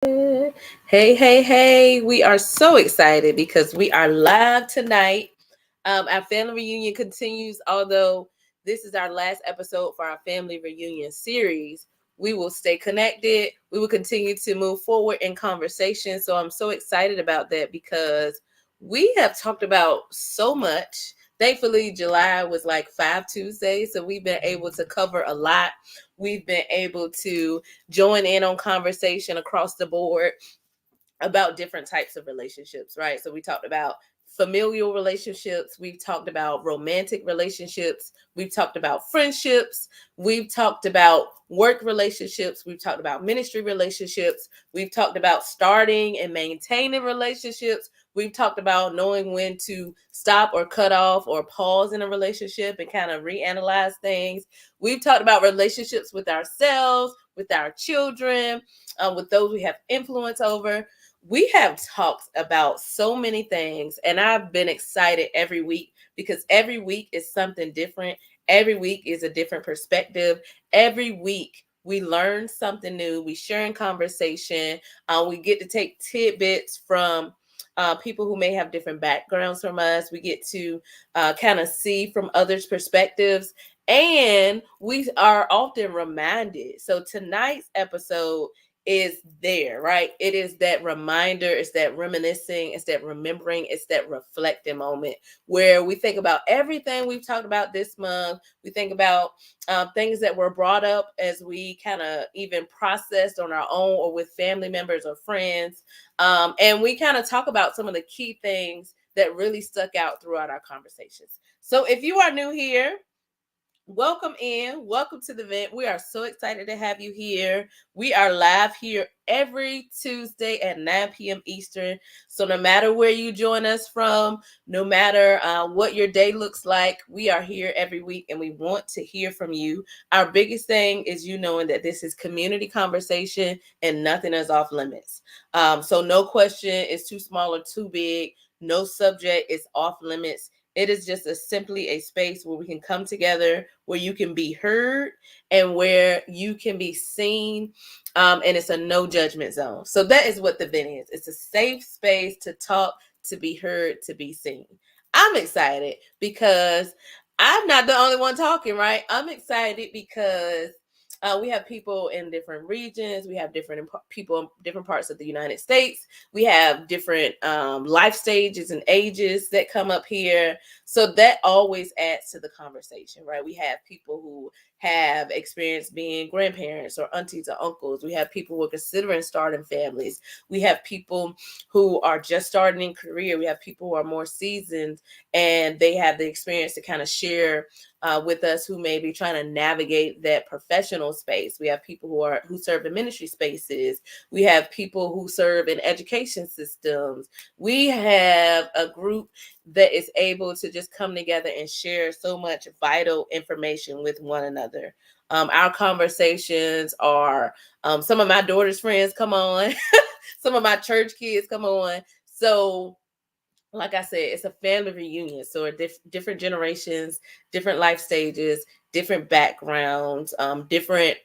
Hey. We are so excited because we are live tonight. Our family reunion continues, although this is our last episode for our family reunion series. We will stay connected. We will continue to move forward in conversation. So I'm so excited about that because we have talked about so much. Thankfully, July was like 5 Tuesdays, so we've been able to cover a lot. We've been able to join in on conversation across the board about different types of relationships, right? So we talked about familial relationships, we've talked about romantic relationships, we've talked about friendships, we've talked about work relationships, we've talked about ministry relationships, we've talked about starting and maintaining relationships, we've talked about knowing when to stop or cut off or pause in a relationship and kind of reanalyze things. We've talked about relationships with ourselves, with our children, with those we have influence over. We have talked about so many things, and I've been excited every week because every week is something different. Every week is a different perspective. Every week we learn something new. We share in conversation. We get to take tidbits from people who may have different backgrounds from us. We get to kind of see from others' perspectives, and we are often reminded. So tonight's episode is there, right? It is that reminder, it's that reminiscing, it's that remembering, it's that reflecting moment where we think about everything we've talked about this month. We think about things that were brought up as we kind of even processed on our own or with family members or friends. And we kind of talk about some of the key things that really stuck out throughout our conversations. So if you are new here, welcome in. Welcome to the event. We are so excited to have you here. We are live here every Tuesday at 9 p.m. Eastern. So no matter where you join us from, no matter what your day looks like, we are here every week and we want to hear from you. Our biggest thing is you knowing that this is community conversation and nothing is off limits. So no question is too small or too big. No subject is off limits. It is just simply a space where we can come together, where you can be heard and where you can be seen. And it's a no judgment zone. So that is what the event is. It's a safe space to talk, to be heard, to be seen. I'm excited because I'm not the only one talking, right? I'm excited because we have people in different regions. We have different people in different parts of the United States. We have different life stages and ages that come up here. So that always adds to the conversation, right? We have people who have experienced being grandparents or aunties or uncles. We have people who are considering starting families. We have people who are just starting in career. We have people who are more seasoned and they have the experience to kind of share with us who may be trying to navigate that professional space. We have people who serve in ministry spaces. We have people who serve in education systems. We have a group that is able to just come together and share so much vital information with one another. Our conversations are some of my daughter's friends come on, some of my church kids come on. So like I said, it's a family reunion. So different generations, different life stages, different backgrounds, different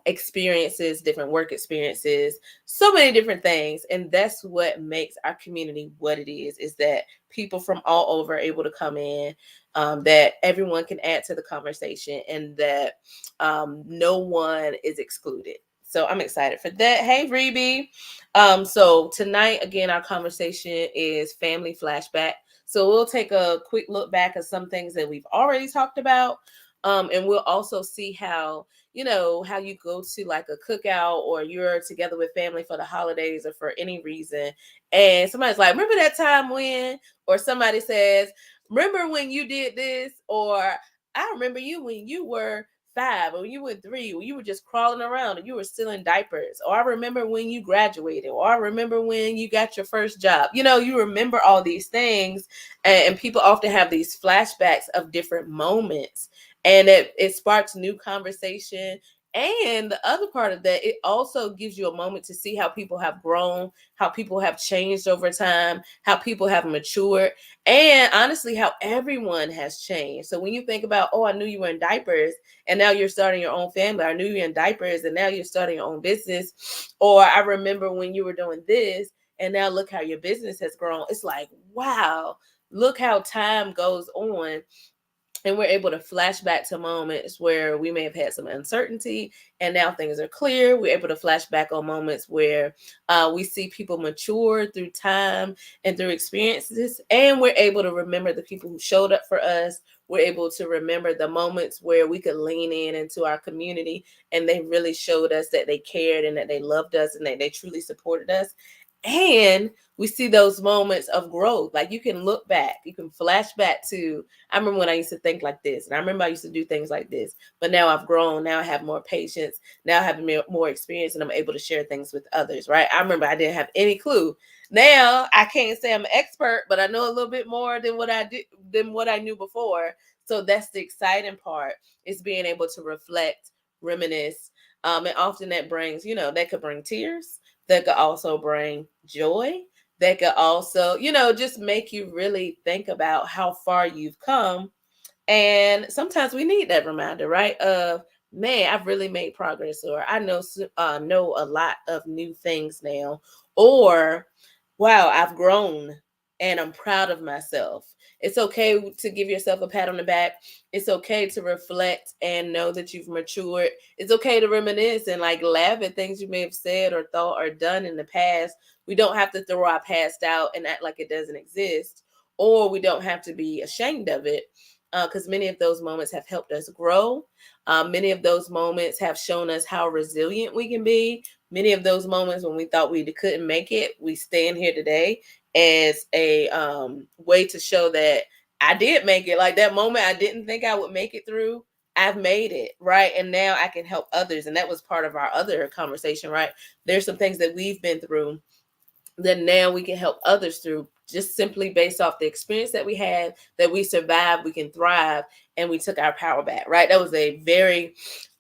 experiences, different work experiences, so many different things. And that's what makes our community what it is that people from all over are able to come in, that everyone can add to the conversation and that no one is excluded. So I'm excited for that. Hey, Rebe. So tonight, again, our conversation is family flashback. So we'll take a quick look back at some things that we've already talked about. And we'll also see how, how you go to like a cookout or you're together with family for the holidays or for any reason. And somebody's like, remember that time when, or somebody says, remember when you did this, or I remember you when you were 5 or when you were 3, when you were just crawling around and you were still in diapers, or I remember when you graduated, or I remember when you got your first job. You remember all these things, and people often have these flashbacks of different moments, and it sparks new conversation. And the other part of that, it also gives you a moment to see how people have grown, how people have changed over time, how people have matured, and honestly, how everyone has changed. So when you think about, oh, I knew you were in diapers and now you're starting your own family. I knew you were in diapers and now you're starting your own business. Or I remember when you were doing this and now look how your business has grown. It's like, wow, look how time goes on, and we're able to flash back to moments where we may have had some uncertainty and now things are clear. We're able to flash back on moments where we see people mature through time and through experiences, and we're able to remember the people who showed up for us. We're able to remember the moments where we could lean in into our community and they really showed us that they cared and that they loved us and that they truly supported us. And we see those moments of growth. Like you can look back, you can flash back to, I remember when I used to think like this, and I remember I used to do things like this, but now I've grown. Now I have more patience. Now I have more experience, and I'm able to share things with others, right? I remember I didn't have any clue. Now I can't say I'm an expert, but I know a little bit more than what I did, than what I knew before. So that's the exciting part, is being able to reflect, reminisce. And often that brings, that could bring tears. That could also bring joy. That could also, just make you really think about how far you've come. And sometimes we need that reminder, right? Of, man, I've really made progress, or I know a lot of new things now, or wow, I've grown and I'm proud of myself. It's okay to give yourself a pat on the back. It's okay to reflect and know that you've matured. It's okay to reminisce and like laugh at things you may have said or thought or done in the past. We don't have to throw our past out and act like it doesn't exist, or we don't have to be ashamed of it, because many of those moments have helped us grow. Many of those moments have shown us how resilient we can be. Many of those moments when we thought we couldn't make it, we stand here today as a way to show that I did make it. Like that moment I didn't think I would make it through, I've made it, right? And now I can help others. And that was part of our other conversation, right? There's some things that we've been through that now we can help others through, just simply based off the experience that we had, that we survived, we can thrive, and we took our power back, right? That was a very,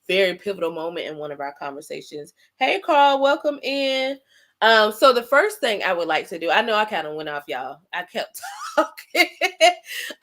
very pivotal moment in one of our conversations. Hey, Carl, welcome in. So the first thing I would like to do, I know I kind of went off, y'all. I kept talking.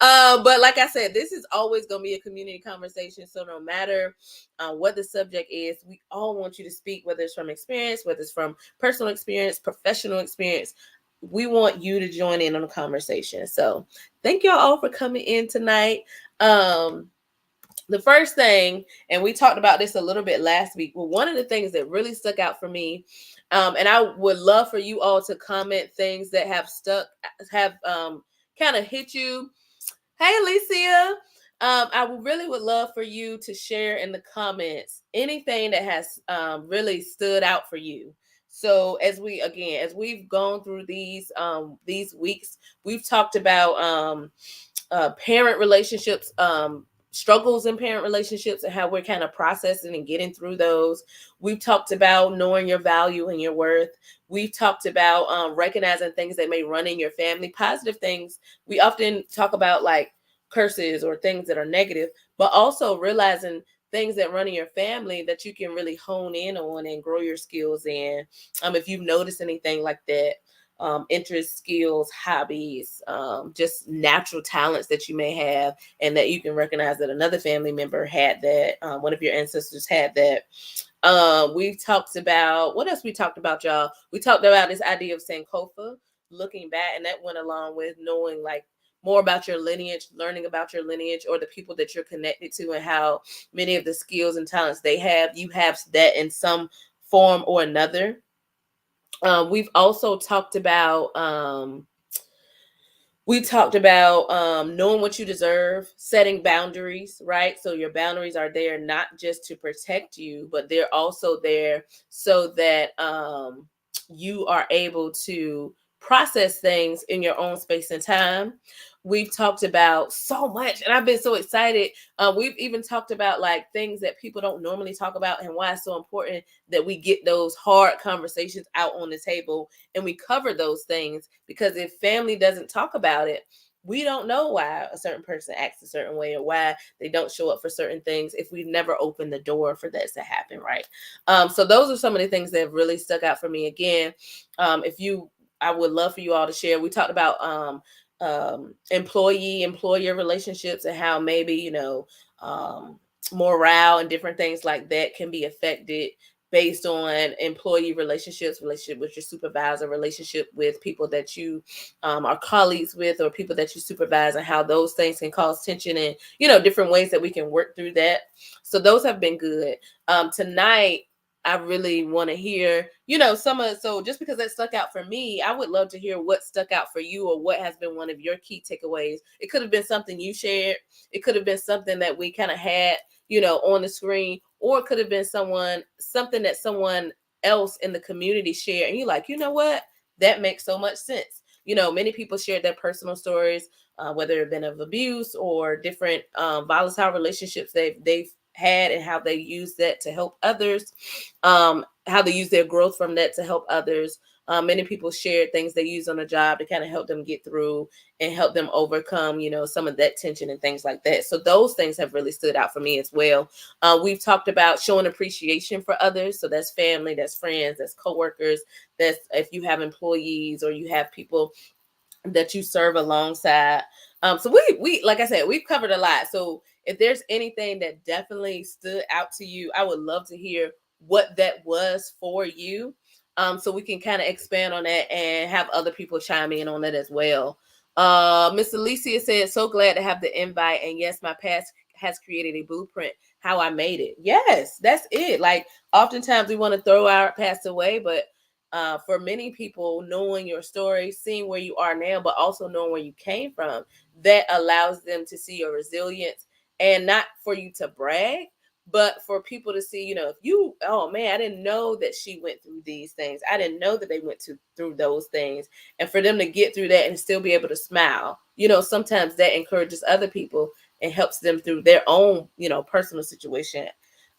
But like I said, this is always going to be a community conversation. So no matter what the subject is, we all want you to speak, whether it's from experience, whether it's from personal experience, professional experience. We want you to join in on the conversation. So thank y'all all for coming in tonight. The first thing, and we talked about this a little bit last week, but one of the things that really stuck out for me, and I would love for you all to comment things that have kind of hit you. Hey, Alicia. I really would love for you to share in the comments anything that has really stood out for you. So as we've gone through these weeks, we've talked about parent relationships, struggles in parent relationships, and how we're kind of processing and getting through those. We've talked about knowing your value and your worth. We've talked about recognizing things that may run in your family, positive things. We often talk about like curses or things that are negative, but also realizing things that run in your family that you can really hone in on and grow your skills in. If you've noticed anything like that, interests, skills, hobbies, just natural talents that you may have, and that you can recognize that another family member had that, one of your ancestors had that. We've talked about, what else we talked about, y'all? We talked about this idea of Sankofa, looking back, and that went along with knowing like more about your lineage, learning about your lineage or the people that you're connected to, and how many of the skills and talents they have, you have that in some form or another. We've also talked about knowing what you deserve, setting boundaries, right? So your boundaries are there not just to protect you, but they're also there so that you are able to process things in your own space and time. We've talked about so much, and I've been so excited. We've even talked about like things that people don't normally talk about, and why it's so important that we get those hard conversations out on the table and we cover those things, because if family doesn't talk about it, we don't know why a certain person acts a certain way or why they don't show up for certain things if we've never opened the door for that to happen, right? So those are some of the things that have really stuck out for me. Again, if you, I would love for you all to share. We talked about employer relationships and how maybe, um, morale and different things like that can be affected based on employee relationships, relationship with your supervisor, relationship with people that you are colleagues with, or people that you supervise, and how those things can cause tension, and different ways that we can work through that. So those have been good. Tonight I really want to hear, some of, so just because that stuck out for me, I would love to hear what stuck out for you, or what has been one of your key takeaways. It could have been something you shared. It could have been something that we kind of had, on the screen, or it could have been something that someone else in the community shared. And you're like, you know what? That makes so much sense. Many people shared their personal stories, whether it been of abuse or different volatile relationships they've had, and how they use that to help others, how they use their growth from that to help others. Many people shared things they use on a job to kind of help them get through and help them overcome, some of that tension and things like that. So those things have really stood out for me as well. We've talked about showing appreciation for others. So that's family, that's friends, that's coworkers, that's if you have employees or you have people that you serve alongside. So we like I said, we've covered a lot. So if there's anything that definitely stood out to you, I would love to hear what that was for you. So we can kind of expand on that and have other people chime in on that as well. Miss Alicia said, so glad to have the invite. And yes, my past has created a blueprint how I made it. Yes, that's it. Like oftentimes we want to throw our past away, but for many people, knowing your story, seeing where you are now, but also knowing where you came from, that allows them to see your resilience, and not for you to brag, but for people to see, if you, oh man, I didn't know that she went through these things. I didn't know that they went through those things. And for them to get through that and still be able to smile, sometimes that encourages other people and helps them through their own, personal situation,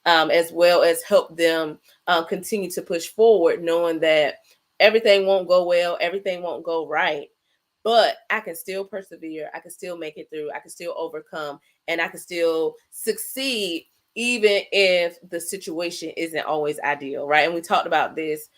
as well as help them continue to push forward, knowing that everything won't go well, everything won't go right, but I can still persevere. I can still make it through. I can still overcome, and I can still succeed, even if the situation isn't always ideal, right? And we talked about this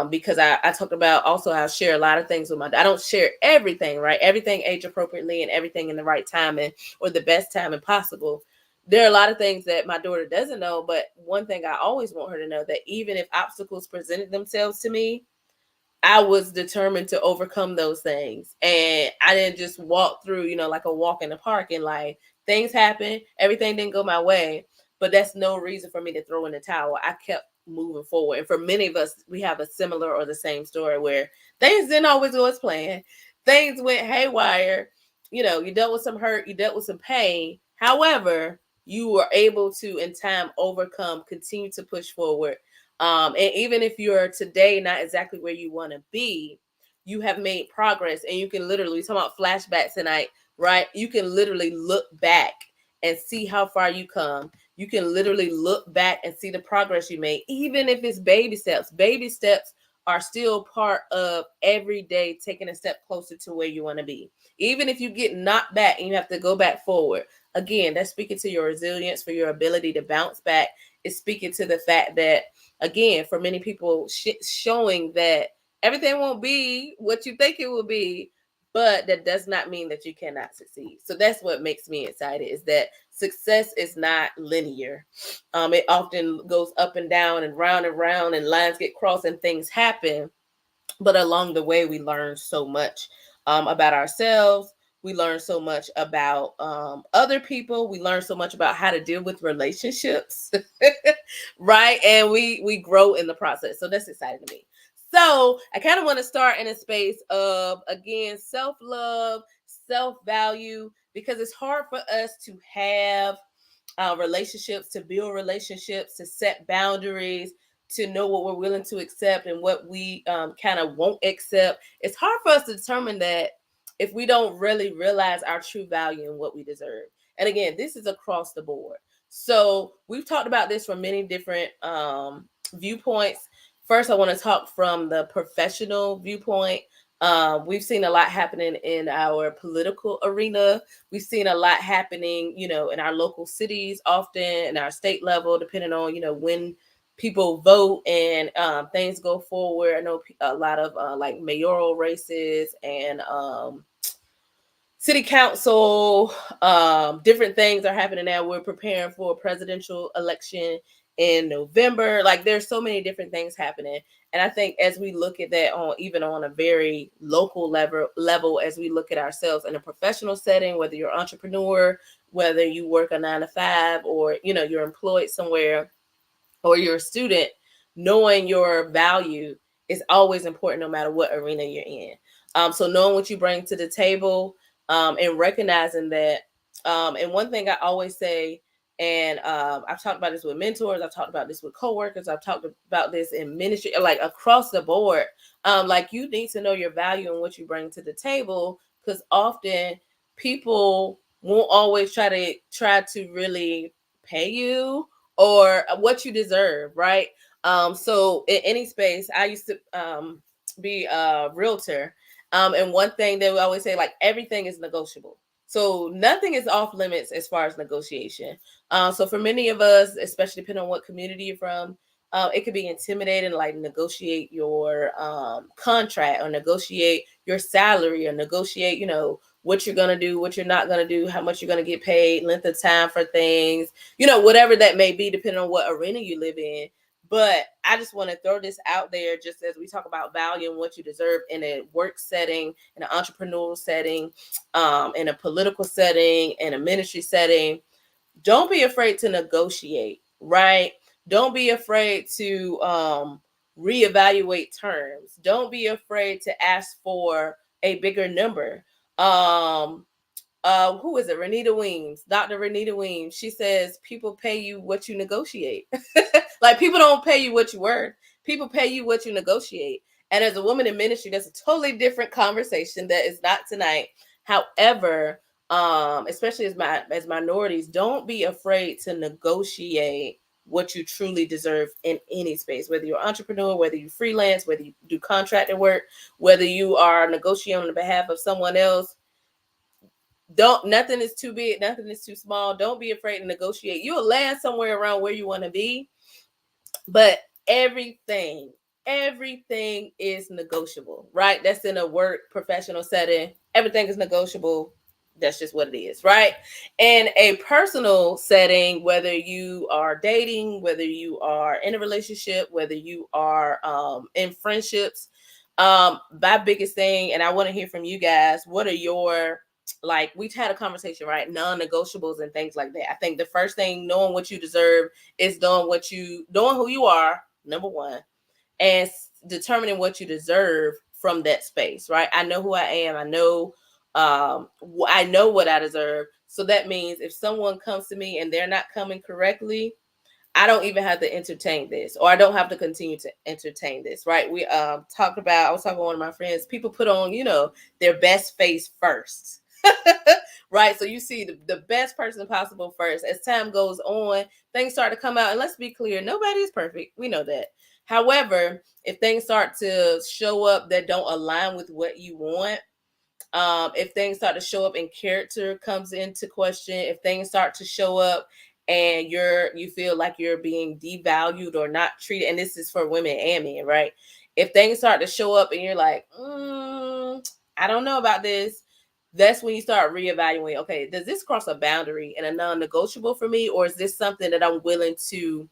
because I talked about also I share a lot of things with I don't share everything, right? Everything age appropriately and everything in the right timing or the best timing possible. There are a lot of things that my daughter doesn't know, but one thing I always want her to know, that even if obstacles presented themselves to me, I was determined to overcome those things. And I didn't just walk through, like a walk in the park, and like things happen, everything didn't go my way, but that's no reason for me to throw in the towel. I kept moving forward. And for many of us, we have a similar or the same story where things didn't always go as planned. Things went haywire. You dealt with some hurt, you dealt with some pain. However, you were able to, in time, overcome, continue to push forward. And even if you're today not exactly where you want to be, you have made progress, and you can literally, talk about flashbacks tonight, right? You can literally look back and see how far you come. You can literally look back and see the progress you made, even if it's baby steps. Baby steps are still part of every day taking a step closer to where you want to be. Even if you get knocked back and you have to go back forward, again, that's speaking to your resilience, for your ability to bounce back. It's speaking to the fact that, again, for many people, showing that everything won't be what you think it will be, but that does not mean that you cannot succeed. So that's what makes me excited, is that success is not linear. It often goes up and down and round, and lines get crossed and things happen. But along the way, we learn so much about ourselves. We learn so much about other people. We learn so much about how to deal with relationships, right? And we grow in the process. So that's exciting to me. So I kind of want to start in a space of, again, self-love, self-value, because it's hard for us to have relationships, to build relationships, to set boundaries, to know what we're willing to accept and what we kind of won't accept. It's hard for us to determine that if we don't really realize our true value and what we deserve. And again, this is across the board. So we've talked about this from many different viewpoints. First, I want to talk from the professional viewpoint. We've seen a lot happening in our political arena. We've seen a lot happening, in our local cities, often in our state level, depending on, when people vote and things go forward. I know a lot of like mayoral races and city council, different things are happening now. We're preparing for a presidential election in November. Like there's so many different things happening. And I think as we look at that even on a very local level, as we look at ourselves in a professional setting, whether you're an entrepreneur, whether you work a 9 to 5, or, you're employed somewhere, or you're a student, knowing your value is always important no matter what arena you're in. So knowing what you bring to the table, and recognizing that. And one thing I always say, and I've talked about this with mentors, I've talked about this with coworkers, I've talked about this in ministry, like across the board. Like you need to know your value and what you bring to the table, because often people won't always try to really pay you or what you deserve, right? So in any space, I used to be a realtor. And one thing that we always say, like everything is negotiable. So nothing is off limits as far as negotiation. So for many of us, especially depending on what community you're from, it could be intimidating, like negotiate your contract or negotiate your salary or negotiate, what you're going to do, what you're not going to do, how much you're going to get paid, length of time for things, whatever that may be, depending on what arena you live in. But I just want to throw this out there, just as we talk about value and what you deserve in a work setting, in an entrepreneurial setting, in a political setting, in a ministry setting. Don't be afraid to negotiate, right? Don't be afraid to reevaluate terms. Don't be afraid to ask for a bigger number. Who is it? Renita Weems, Dr. Renita Weems. She says people pay you what you negotiate. Like people don't pay you what you worth. People pay you what you negotiate. And as a woman in ministry, that's a totally different conversation that is not tonight. However, especially as minorities, don't be afraid to negotiate what you truly deserve in any space, whether you're an entrepreneur, whether you freelance, whether you do contracting work, whether you are negotiating on the behalf of someone else. Nothing is too big, nothing is too small. Don't be afraid to negotiate. You'll land somewhere around where you want to be, but everything is negotiable, right? That's in a work professional setting. Everything is negotiable. That's just what it is, right? In a personal setting, whether you are dating, whether you are in a relationship, whether you are in friendships, my biggest thing, and I want to hear from you guys, what are your, like, we've had a conversation, right? Non-negotiables and things like that. I think the first thing, knowing what you deserve, is knowing who you are, number one, and determining what you deserve from that space, right? I know who I am. I know what I deserve. So that means if someone comes to me and they're not coming correctly, I don't even have to entertain this, or I don't have to continue to entertain this, right? We I was talking to one of my friends, people put on, their best face first. Right? So you see the best person possible first. As time goes on, things start to come out. And let's be clear, nobody is perfect. We know that. However, if things start to show up that don't align with what you want, if things start to show up and character comes into question, if things start to show up and you feel like you're being devalued or not treated, and this is for women and men, right? If things start to show up and you're like, I don't know about this, that's when you start reevaluating. Okay, does this cross a boundary and a non-negotiable for me, or is this something that I'm willing to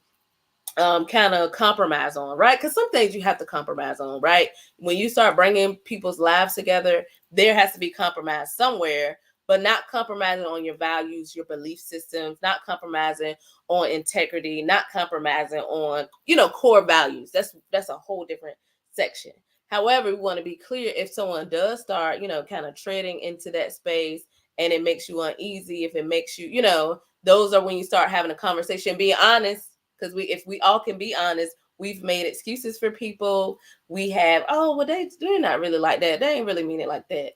kind of compromise on, right? Because some things you have to compromise on, right? When you start bringing people's lives together, there has to be compromise somewhere, but not compromising on your values, your belief systems, not compromising on integrity, not compromising on, core values. That's a whole different section. However, we want to be clear, if someone does start, kind of treading into that space and it makes you uneasy, if it makes you, those are when you start having a conversation, be honest. Because if we all can be honest, we've made excuses for people. We have, they're not really like that. They ain't really mean it like that.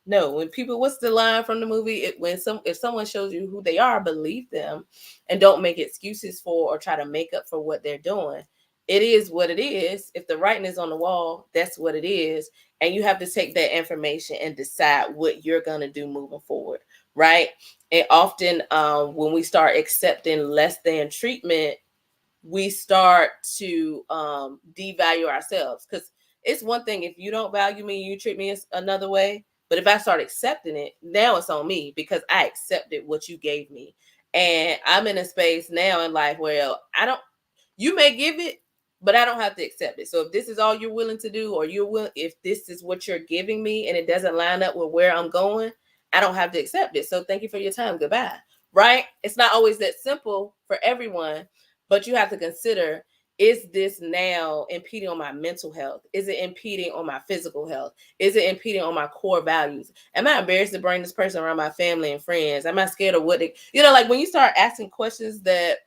No, when people, what's the line from the movie? If someone shows you who they are, believe them, and don't make excuses for or try to make up for what they're doing. it is what it is. If the writing is on the wall, that's what it is. And you have to take that information and decide what you're going to do moving forward, right? And often when we start accepting less than treatment, we start to devalue ourselves. Because it's one thing if you don't value me, you treat me another way. But if I start accepting it, now it's on me because I accepted what you gave me. And I'm in a space now in life where I don't, you may give it, but I don't have to accept it. So if this is all you're willing to do, or if this is what you're giving me and it doesn't line up with where I'm going, I don't have to accept it. So thank you for your time. Goodbye. Right? It's not always that simple for everyone, but you have to consider, is this now impeding on my mental health? Is it impeding on my physical health? Is it impeding on my core values? Am I embarrassed to bring this person around my family and friends? Am I scared of what they, like when you start asking questions that,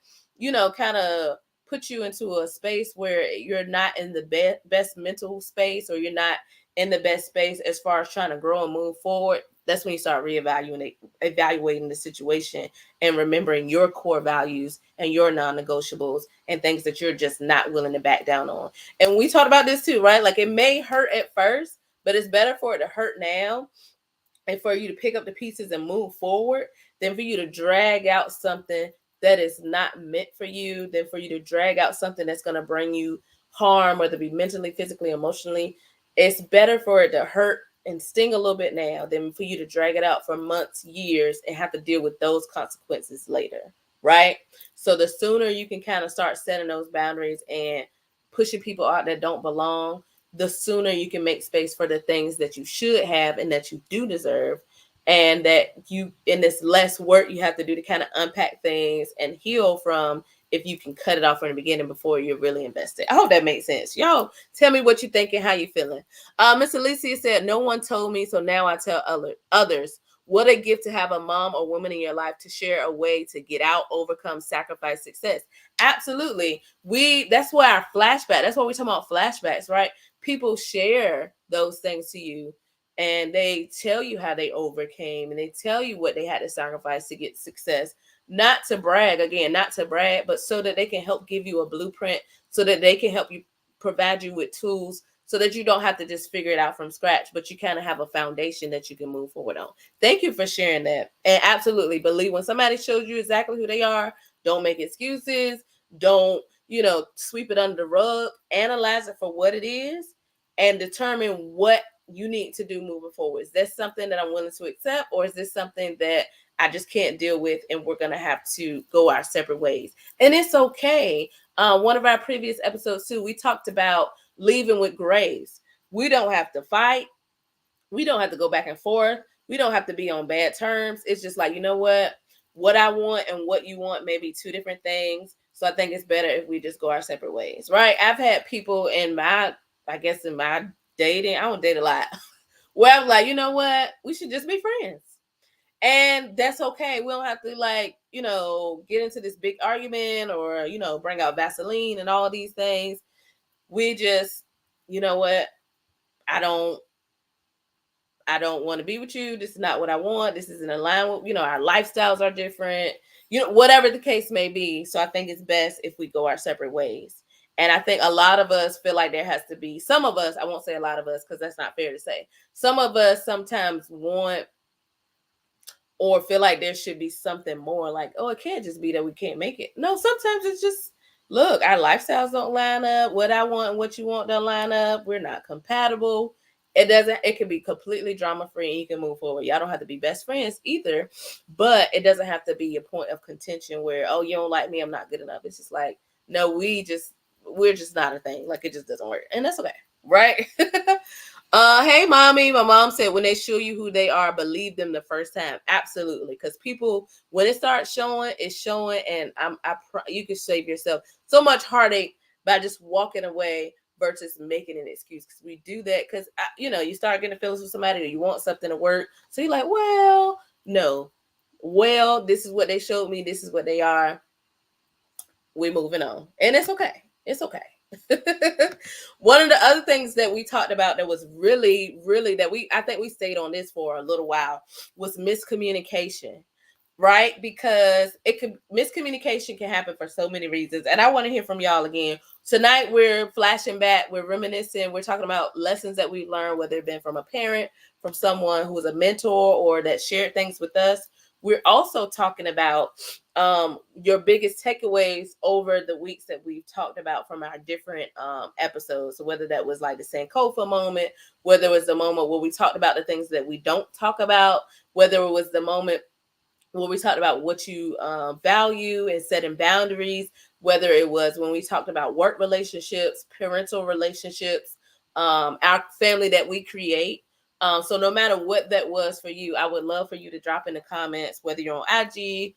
kind of put you into a space where you're not in the best mental space, or you're not in the best space as far as trying to grow and move forward, that's when you start evaluating the situation and remembering your core values and your non-negotiables and things that you're just not willing to back down on. And we talked about this too, right? Like it may hurt at first, but it's better for it to hurt now and for you to pick up the pieces and move forward than for you to drag out something that is not meant for you, than for you to drag out something that's going to bring you harm, whether it be mentally, physically, emotionally. It's better for it to hurt and sting a little bit now than for you to drag it out for months, years, and have to deal with those consequences later, right? So the sooner you can kind of start setting those boundaries and pushing people out that don't belong, the sooner you can make space for the things that you should have and that you do deserve, and that you, in this less work you have to do to kind of unpack things and heal from, if you can cut it off from the beginning before you're really invested. I hope that makes sense. Y'all tell me what you think and how you feeling. Miss Alicia said, no one told me, so now I tell others. What a gift to have a mom or woman in your life to share a way to get out, overcome, sacrifice, success. Absolutely. That's why our flashback, that's why we talk about flashbacks, right? People share those things to you and they tell you how they overcame and they tell you what they had to sacrifice to get success. Not to brag, again, not to brag, but so that they can help give you a blueprint, so that they can help you, provide you with tools, so that you don't have to just figure it out from scratch, but you kind of have a foundation that you can move forward on. Thank you for sharing that. And absolutely believe when somebody shows you exactly who they are, don't make excuses. Don't, sweep it under the rug. Analyze it for what it is and determine what you need to do moving forward. Is this something that I'm willing to accept, or is this something that I just can't deal with and we're going to have to go our separate ways? And it's okay. One of our previous episodes too, we talked about leaving with grace. We don't have to fight. We don't have to go back and forth. We don't have to be on bad terms. It's just like, you know what I want and what you want may be two different things. So I think it's better if we just go our separate ways, right? I've had people in my dating, I don't date a lot, where I'm like, you know what? We should just be friends. And that's okay. We don't have to get into this big argument or, bring out Vaseline and all these things. We just, you know what? I don't want to be with you. This is not what I want. This isn't aligned with, our lifestyles are different, whatever the case may be. So I think it's best if we go our separate ways. And I think a lot of us feel like there has to be, some of us, I won't say a lot of us because that's not fair to say. Some of us sometimes want or feel like there should be something more, like, oh, it can't just be that we can't make it. No, sometimes it's just, look, our lifestyles don't line up. What I want and what you want don't line up. We're not compatible. It can be completely drama free and you can move forward. Y'all don't have to be best friends either, but it doesn't have to be a point of contention where, oh, you don't like me, I'm not good enough. It's just like, no, we're just not a thing. Like, it just doesn't work. And that's okay. Right? Hey, mommy. My mom said when they show you who they are, believe them the first time. Absolutely. Because people, when it starts showing, it's showing. And you can save yourself so much heartache by just walking away versus making an excuse. Because we do that because, you start getting feelings with somebody or you want something to work. So you're like, well, no. Well, this is what they showed me. This is what they are. We're moving on. And it's okay. It's okay. One of the other things that we talked about that was really, really I think we stayed on this for a little while was miscommunication. right? Because miscommunication can happen for so many reasons. And I want to hear from y'all again. Tonight we're flashing back, we're reminiscing, we're talking about lessons that we've learned, whether it been from a parent, from someone who was a mentor, or that shared things with us. We're also talking about your biggest takeaways over the weeks that we've talked about from our different episodes. So whether that was like the Sankofa moment, whether it was the moment where we talked about the things that we don't talk about, whether it was the moment when we talked about what you value and setting boundaries, whether it was when we talked about work relationships, parental relationships, our family that we create. So no matter what that was for you, I would love for you to drop in the comments, whether you're on IG,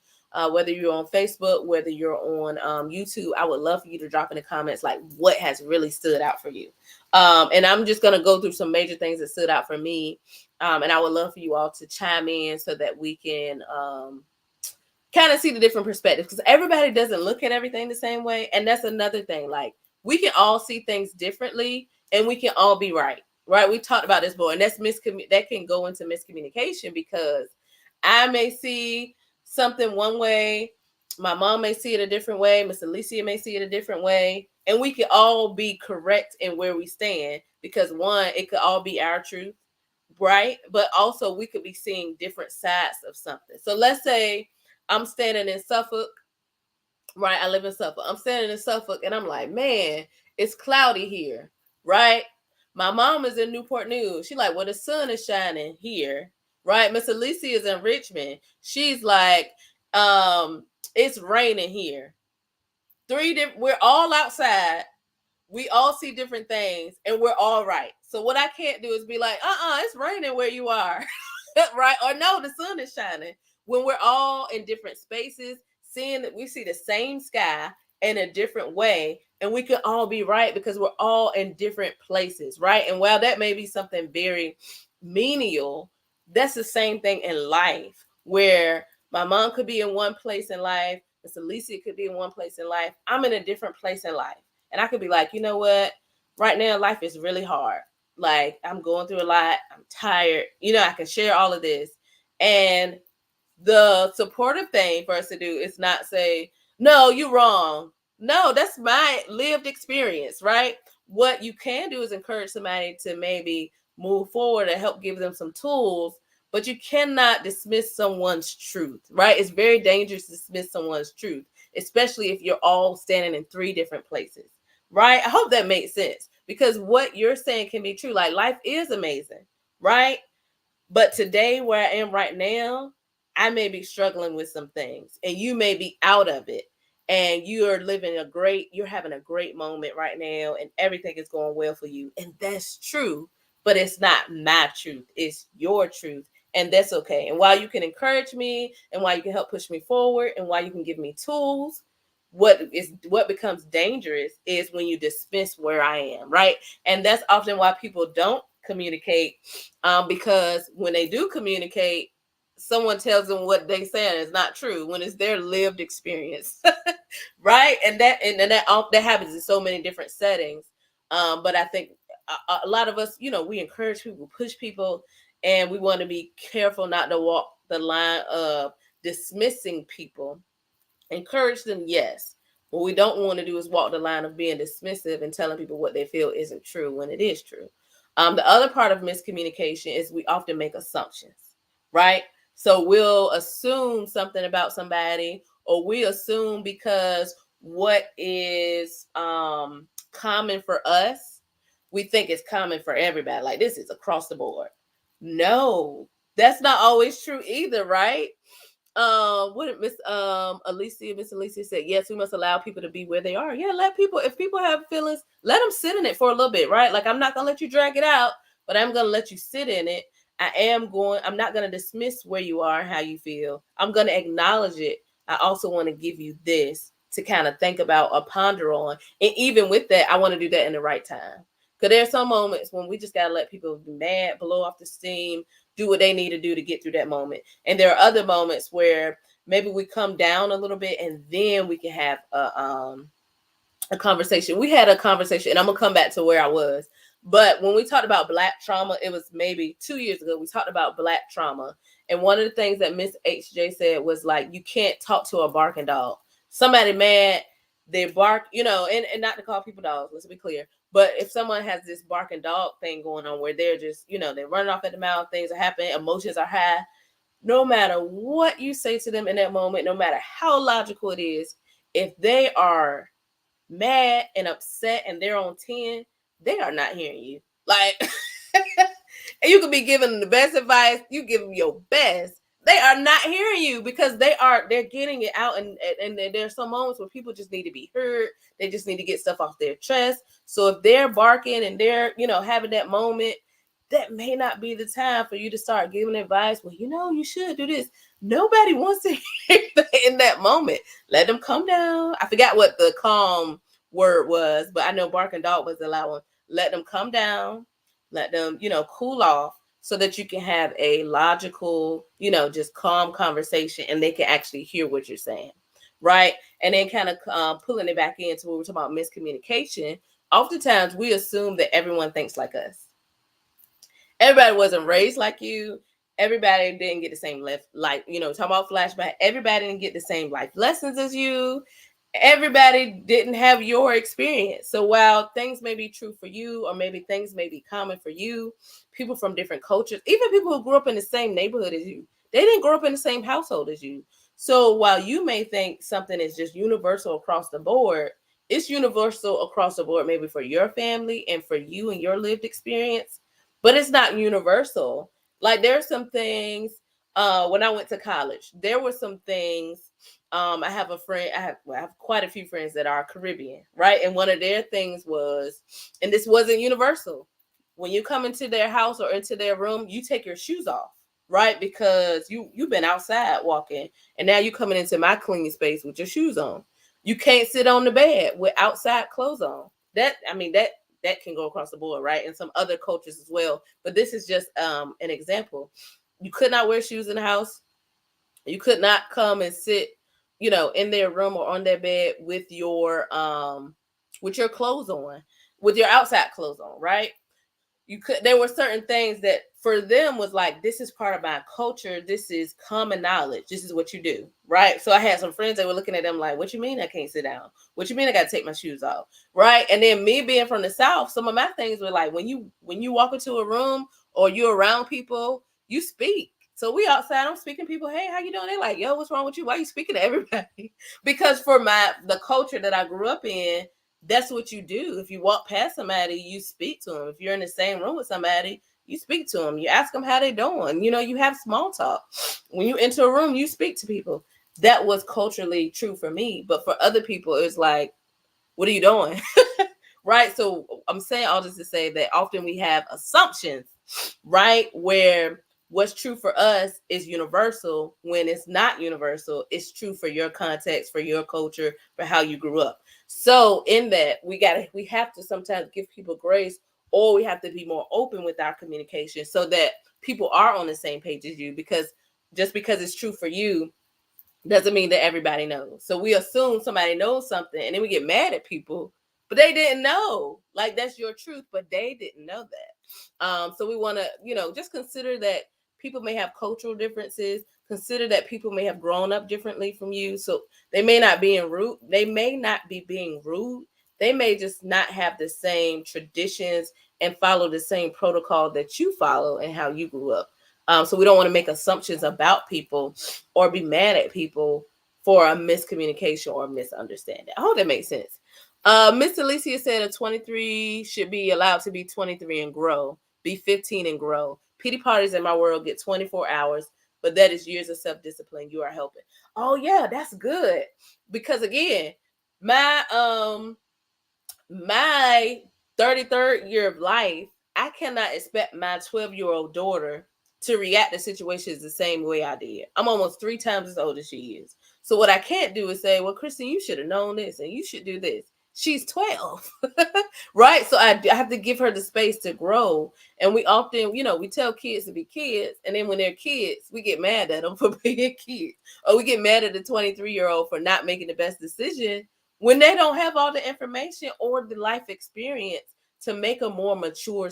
whether you're on Facebook, whether you're on YouTube. I would love for you to drop in the comments like what has really stood out for you. And I'm just going to go through some major things that stood out for me. And I would love for you all to chime in so that we can kind of see the different perspectives, because everybody doesn't look at everything the same way. And that's another thing. Like, we can all see things differently and we can all be right. Right. We talked about this before, and that can go into miscommunication, because I may see something one way, my mom may see it a different way, Miss Alicia may see it a different way, and we can all be correct in where we stand, because one, it could all be our truth, right? But also we could be seeing different sides of something. So let's say I'm standing in Suffolk, right? I live in Suffolk. I'm standing in Suffolk and I'm like, man, it's cloudy here, right? My mom is in Newport News. She's like, well, the sun is shining here, right? Miss Alicia is in Richmond. She's like, it's raining here. We're all outside. We all see different things and we're all right. So what I can't do is be like, it's raining where you are. Right? Or no, the sun is shining. When we're all in different spaces, seeing that we see the same sky in a different way, and we can all be right because we're all in different places, right? And while that may be something very menial, that's the same thing in life, where my mom could be in one place in life, Miss Alicia could be in one place in life, I'm in a different place in life. And I could be like, you know what? Right now, life is really hard. Like, I'm going through a lot. I'm tired. I can share all of this. And the supportive thing for us to do is not say, no, you're wrong. No, that's my lived experience, right? What you can do is encourage somebody to maybe move forward and help give them some tools, but you cannot dismiss someone's truth, right? It's very dangerous to dismiss someone's truth, especially if you're all standing in three different places, right? I hope that makes sense, because what you're saying can be true. Like, life is amazing, right? But today, where I am right now, I may be struggling with some things and you may be out of it. And you're having a great moment right now and everything is going well for you. And that's true, but it's not my truth. It's your truth. And that's okay. And while you can encourage me and while you can help push me forward and while you can give me tools, what becomes dangerous is when you dismiss where I am, right? And that's often why people don't communicate, because when they do communicate, someone tells them what they saying is not true when it's their lived experience. Right? And that happens in so many different settings. But I think a lot of us, we encourage people, push people, and we want to be careful not to walk the line of dismissing people. Encourage them, yes. What we don't want to do is walk the line of being dismissive and telling people what they feel isn't true when it is true. The other part of miscommunication is we often make assumptions, right? So we'll assume something about somebody, or we assume because what is common for us, we think it's common for everybody. Like, this is across the board. No, that's not always true either, right? What did Miss Alicia said? Yes, we must allow people to be where they are. Yeah, if people have feelings, let them sit in it for a little bit, right? Like, I'm not gonna let you drag it out, but I'm gonna let you sit in it. I'm not gonna dismiss where you are and how you feel. I'm gonna acknowledge it. I also want to give you this to kind of think about or ponder on. And even with that, I want to do that in the right time. Because there's some moments when we just gotta let people be mad, blow off the steam, do what they need to do to get through that moment. And there are other moments where maybe we come down a little bit and then we can have a conversation. We had a conversation, and I'm gonna come back to where I was. But when we talked about Black trauma, it was maybe 2 years ago. We talked about Black trauma, And one of the things that Miss HJ said was like, you can't talk to a barking dog. Somebody mad, they bark, and not to call people dogs, let's be clear. But if someone has this barking dog thing going on where they're just, they're running off at the mouth, things are happening, emotions are high, no matter what you say to them in that moment, no matter how logical it is, if they are mad and upset and they're on 10, they are not hearing you. Like, and you could be giving them the best advice, you give them your best, they are not hearing you because they're getting it out, and there's some moments where people just need to be heard. They just need to get stuff off their chest. So if they're barking and they're having that moment, that may not be the time for you to start giving advice. Well, you should do this. Nobody wants to hear that in that moment. Let them come down. I forgot what the calm word was, but I know barking dog was the loud one. Let them come down. Let them, cool off so that you can have a logical, just calm conversation and they can actually hear what you're saying. Right. And then kind of pulling it back into what we're talking about miscommunication. Oftentimes we assume that everyone thinks like us. Everybody wasn't raised like you. Everybody didn't get the same talking about flashback. Everybody didn't get the same life lessons as you. Everybody didn't have your experience. So while things may be true for you, or maybe things may be common for you, people from different cultures, even people who grew up in the same neighborhood as you, they didn't grow up in the same household as you. So while you may think something is just universal across the board, it's universal across the board, maybe for your family and for you and your lived experience, but it's not universal. Like there's some things, when I went to college, there were some things. I have a friend, I have quite a few friends that are Caribbean, right? And one of their things was, and this wasn't universal, when you come into their house or into their room, you take your shoes off, right? Because you've been outside walking, and now you're coming into my clean space with your shoes on. You can't sit on the bed with outside clothes on. That can go across the board, right? And some other cultures as well. But this is just an example. You could not wear shoes in the house. You could not come and sit, in their room or on their bed with your clothes on, with your outside clothes on, right? There were certain things that for them was like, this is part of my culture. This is common knowledge. This is what you do, right? So I had some friends that were looking at them like, what you mean I can't sit down? What you mean I got to take my shoes off, right? And then me being from the South, some of my things were like, when you walk into a room or you're around people, you speak. So we outside, I'm speaking to people, hey, how you doing? They're like, yo, what's wrong with you? Why are you speaking to everybody? Because for the culture that I grew up in, that's what you do. If you walk past somebody, you speak to them. If you're in the same room with somebody, you speak to them. You ask them how they doing. You have small talk. When you enter a room, you speak to people. That was culturally true for me. But for other people, it's like, what are you doing? Right? So I'm saying all this to say that often we have assumptions, right? Where what's true for us is universal when it's not universal. It's true for your context, for your culture, for how you grew up. So in that, we have to sometimes give people grace, or we have to be more open with our communication so that people are on the same page as you, because just because it's true for you doesn't mean that everybody knows. So we assume somebody knows something, and then we get mad at people, but they didn't know. Like, that's your truth, but they didn't know that. So we want to, just consider that people may have cultural differences. Consider that people may have grown up differently from you. So they may not be rude. They may not be being rude. They may just not have the same traditions and follow the same protocol that you follow and how you grew up. So we don't want to make assumptions about people or be mad at people for a miscommunication or misunderstanding. I hope that makes sense. Miss Alicia said a 23 should be allowed to be 23 and grow, be 15 and grow. PD parties in my world get 24 hours, but that is years of self-discipline. You are helping. Oh yeah, that's good. Because again, my 33rd year of life, I cannot expect my 12-year-old daughter to react to situations the same way I did. I'm almost 3 times as old as she is. So what I can't do is say, well, Kristen, you should have known this and you should do this. She's 12, right? So I have to give her the space to grow. And we often, we tell kids to be kids. And then when they're kids, we get mad at them for being kids. Or we get mad at the 23-year-old for not making the best decision when they don't have all the information or the life experience to make a more mature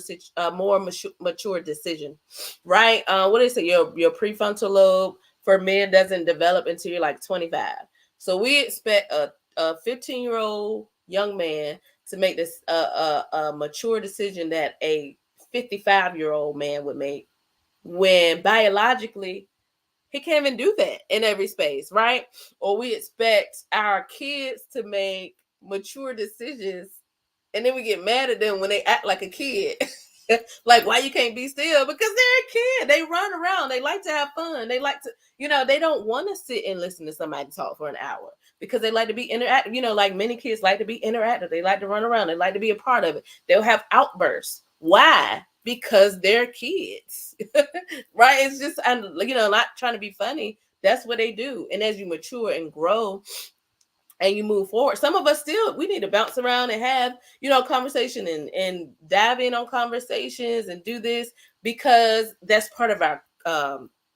decision, right? What is it? Your prefrontal lobe for men doesn't develop until you're like 25. So we expect a 15-year-old young man to make this a mature decision that a 55-year-old man would make, when biologically he can't even do that in every space, right? Or we expect our kids to make mature decisions, and then we get mad at them when they act like a kid. Like, why you can't be still? Because they're a kid. They run around. They like to have fun. They like to, they don't want to sit and listen to somebody talk for an hour because they like to be interactive. Like many kids like to be interactive. They like to run around. They like to be a part of it. They'll have outbursts. Why? Because they're kids. Right? It's just, not trying to be funny. That's what they do. And as you mature and grow, and you move forward, some of us we need to bounce around and have conversation and dive in on conversations and do this, because that's part of our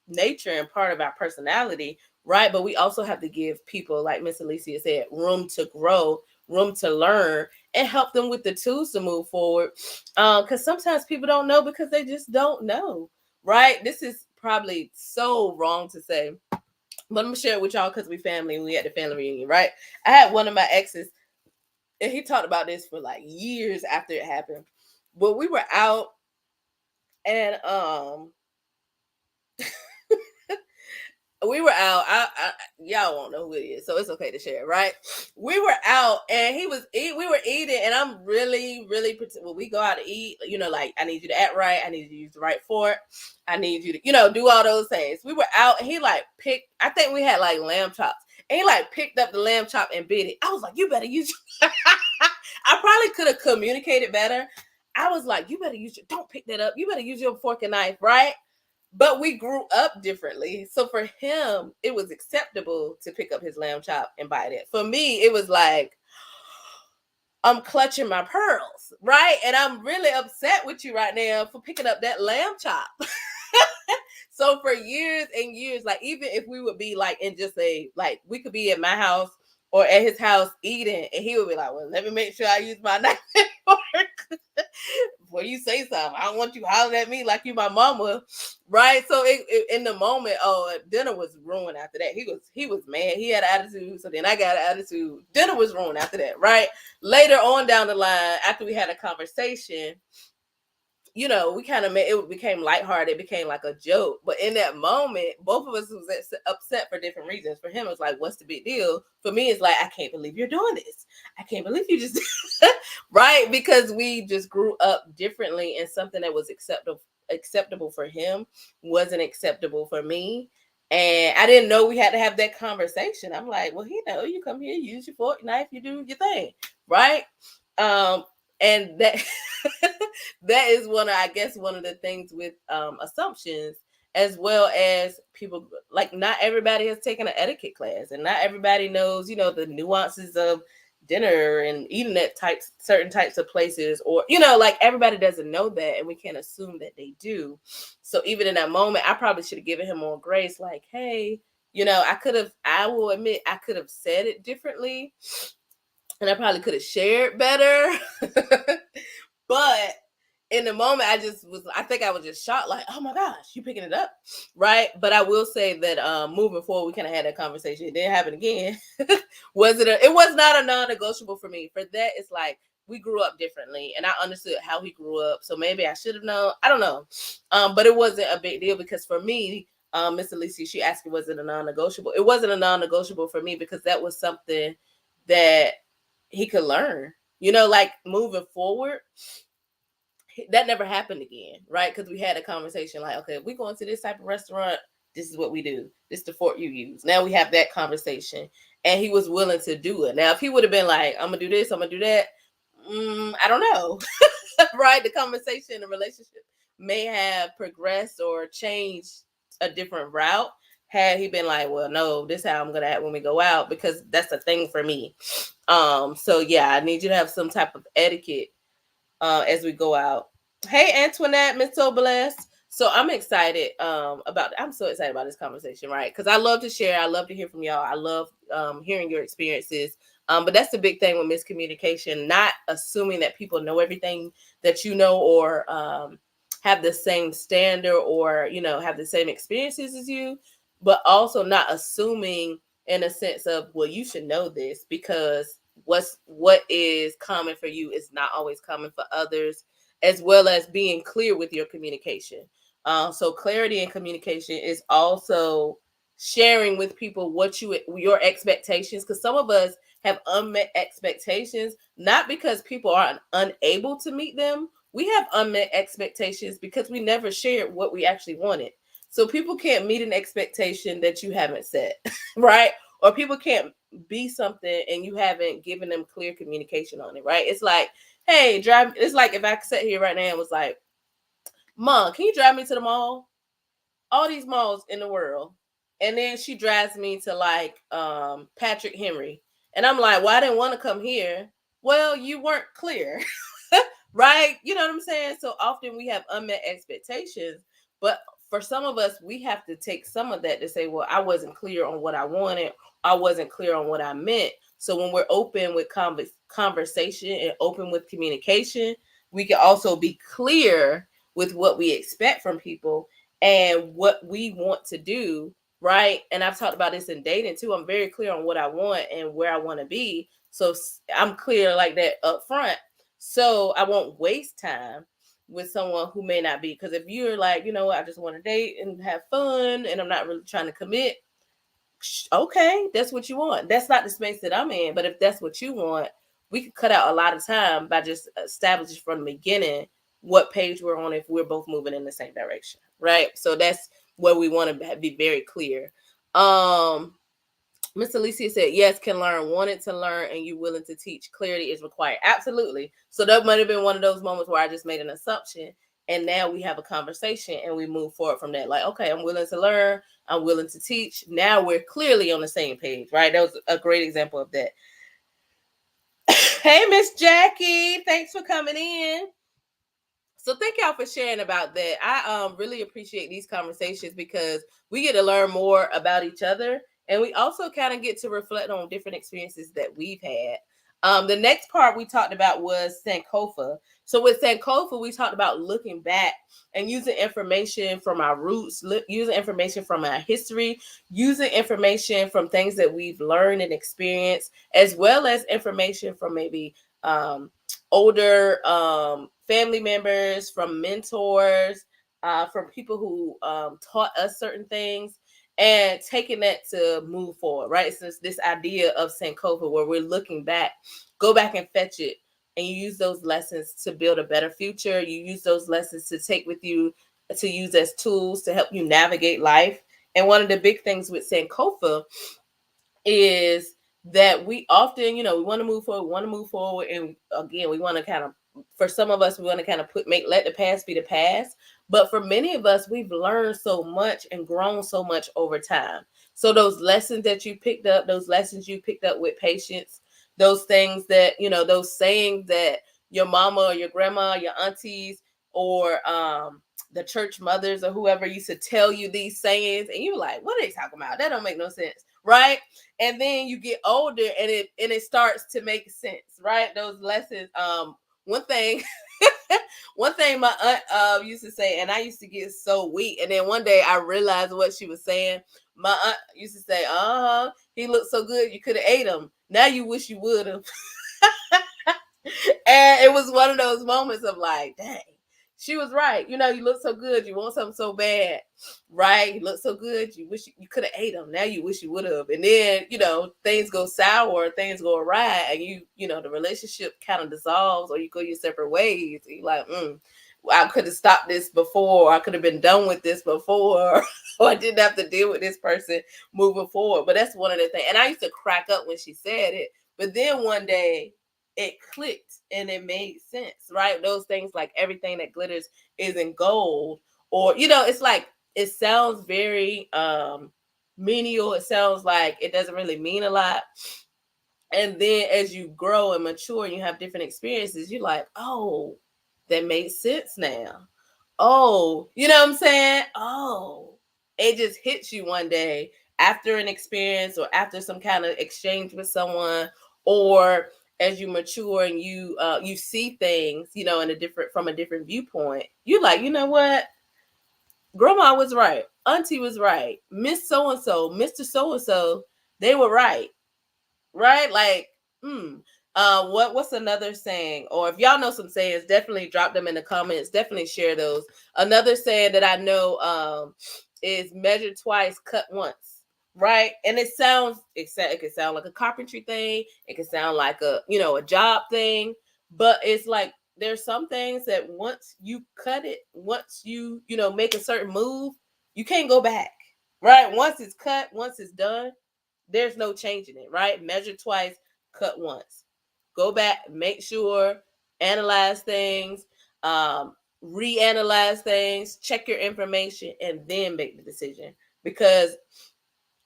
nature and part of our personality, right? But we also have to give people, like Miss Alicia said, room to grow, room to learn, and help them with the tools to move forward, because sometimes people don't know because they just don't know, right? This is probably so wrong to say, but I'm gonna share it with y'all because we family and we at the family reunion, right? I had one of my exes, and he talked about this for like years after it happened. But we were out, and we were out. Y'all won't know who it is, so it's okay to share, right? We were out, and we were eating, and I'm really, really when we go out to eat, like, I need you to act right, I need you to use the right fork, I need you to, do all those things. We were out, and he like I think we had like lamb chops, and he like picked up the lamb chop and bit it. I was like, you better use I probably could have communicated better. I was like, you better don't pick that up. You better use your fork and knife, right? But we grew up differently. So for him, it was acceptable to pick up his lamb chop and bite it. For me, it was like, I'm clutching my pearls, right? And I'm really upset with you right now for picking up that lamb chop. So for years and years, like, even if we would be like in just we could be at my house or at his house eating, and he would be like, well, let me make sure I use my knife and fork before you say something. I don't want you hollering at me like you my mama, right? So in the moment, dinner was ruined after that. He was mad. He had an attitude. So then I got an attitude. Dinner was ruined after that, right? Later on down the line, after we had a conversation, we kind of it became lighthearted. It became like a joke. But in that moment, both of us was upset for different reasons. For him, it was like, what's the big deal? For me, it's like, I can't believe you're doing this. I can't believe you just, right? Because we just grew up differently, and something that was acceptable for him wasn't acceptable for me. And I didn't know we had to have that conversation. I'm like, well, you come here, use your fork, knife, you do your thing, right? And that that is one of the things with assumptions, as well as people, like, not everybody has taken an etiquette class, and not everybody knows the nuances of dinner and eating at certain types of places, or like, everybody doesn't know that, and we can't assume that they do. So even in that moment, I probably should have given him more grace, like, hey, I will admit I could have said it differently, and I probably could have shared better. But in the moment, I think I was just shocked, like, oh my gosh, you picking it up, right? But I will say that moving forward, we kind of had that conversation. It didn't happen again. It was not a non-negotiable for me. For that, it's like, we grew up differently, and I understood how he grew up. So maybe I should have known. I don't know. But it wasn't a big deal, because for me, Miss Alicia, she asked me, was it a non-negotiable? It wasn't a non-negotiable for me, because that was something that he could learn, like, moving forward. That never happened again, right? Because we had a conversation like, okay, if we going to this type of restaurant, this is what we do. This is the fork you use. Now we have that conversation, and he was willing to do it. Now, if he would have been like, I'm going to do this, I'm going to do that, I don't know, right? The conversation, the relationship may have progressed or changed a different route had he been like, well, no, this is how I'm going to act when we go out, because that's a thing for me. So yeah, I need you to have some type of etiquette as we go out. Hey, Antoinette, Miss So Blessed. So I'm excited I'm so excited about this conversation, right? Because I love to share. I love to hear from y'all. I love hearing your experiences. But that's the big thing with miscommunication, not assuming that people know everything that you know, or have the same standard, or, have the same experiences as you, but also not assuming in a sense of, well, you should know this, because what is common for you is not always common for others, as well as being clear with your communication. So clarity and communication is also sharing with people your expectations, because some of us have unmet expectations, not because people are unable to meet them. We have unmet expectations because we never shared what we actually wanted. So people can't meet an expectation that you haven't set, right? Or people can't be something and you haven't given them clear communication on it, right? It's like, hey, drive. It's like if I sat here right now and was like, Mom, can you drive me to the mall? All these malls in the world. And then she drives me to like Patrick Henry. And I'm like, well, I didn't want to come here. Well, you weren't clear. Right? You know what I'm saying? So often we have unmet expectations, but for some of us, we have to take some of that to say, well, I wasn't clear on what I wanted. I wasn't clear on what I meant. So when we're open with conversation and open with communication, we can also be clear with what we expect from people and what we want to do, right? And I've talked about this in dating too. I'm very clear on what I want and where I want to be. So I'm clear like that up front. So I won't waste time with someone who may not be. Because if you're like, I just want to date and have fun and I'm not really trying to commit, okay, that's what you want. That's not the space that I'm in. But if that's what you want, we could cut out a lot of time by just establishing from the beginning what page we're on if we're both moving in the same direction, right? So that's where we want to be very clear. Miss Alicia said, yes, can learn, wanted to learn, and you willing to teach. Clarity is required. Absolutely. So that might have been one of those moments where I just made an assumption, and now we have a conversation and we move forward from that. Like, okay, I'm willing to learn. I'm willing to teach. Now we're clearly on the same page, right? That was a great example of that. Hey, Miss Jackie, thanks for coming in. So thank y'all for sharing about that. I really appreciate these conversations because we get to learn more about each other, and we also kind of get to reflect on different experiences that we've had. The next part we talked about was Sankofa. So with Sankofa, we talked about looking back and using information from our roots, using information from our history, using information from things that we've learned and experienced, as well as information from maybe older family members, from mentors, from people who taught us certain things, and taking that to move forward, right? So it's this idea of Sankofa where we're looking back, go back and fetch it, and you use those lessons to build a better future. You use those lessons to take with you, to use as tools to help you navigate life. And one of the big things with Sankofa is that we often, we want to move forward. And again, we want to kind of, for some of us, we want to kind of let the past be the past. But for many of us, we've learned so much and grown so much over time. So those lessons that you picked up, those lessons you picked up with patience, those things that, those sayings that your mama or your grandma, your aunties, or the church mothers or whoever used to tell you these sayings, and you're like, what are they talking about? That don't make no sense, right? And then you get older and it starts to make sense, right? Those lessons. One thing one thing my aunt used to say, and I used to get so weak, and then one day I realized what she was saying. My aunt used to say, he looked so good you could have ate him. Now you wish you would have. And it was one of those moments of like, dang, she was right. You look so good. You want something so bad, right? You look so good. You wish you could have ate them. Now you wish you would have. And then, things go sour, things go awry, and the relationship kind of dissolves, or you go your separate ways. And you're like, I could have stopped this before. I could have been done with this before. Or I didn't have to deal with this person moving forward. But that's one of the things. And I used to crack up when she said it. But then one day, it clicked and it made sense, right? Those things like everything that glitters isn't gold, or it's like, it sounds very menial. It sounds like it doesn't really mean a lot. And then as you grow and mature and you have different experiences, you're like, oh, that makes sense now. Oh, you know what I'm saying? Oh, it just hits you one day after an experience or after some kind of exchange with someone, or as you mature and you see things, in from a different viewpoint, you're like, you know what? Grandma was right. Auntie was right. Miss so and so, Mr. So and so, they were right. Right? Like, what's another saying? Or if y'all know some sayings, definitely drop them in the comments. Definitely share those. Another saying that I know is measure twice, cut once. Right? And it can sound like a carpentry thing. It can sound like a job thing. But it's like there's some things that once you cut it, once you make a certain move, you can't go back. Right? Once it's cut, once it's done, there's no changing it, right? Measure twice, cut once. Go back, make sure, analyze things, reanalyze things, check your information, and then make the decision. Because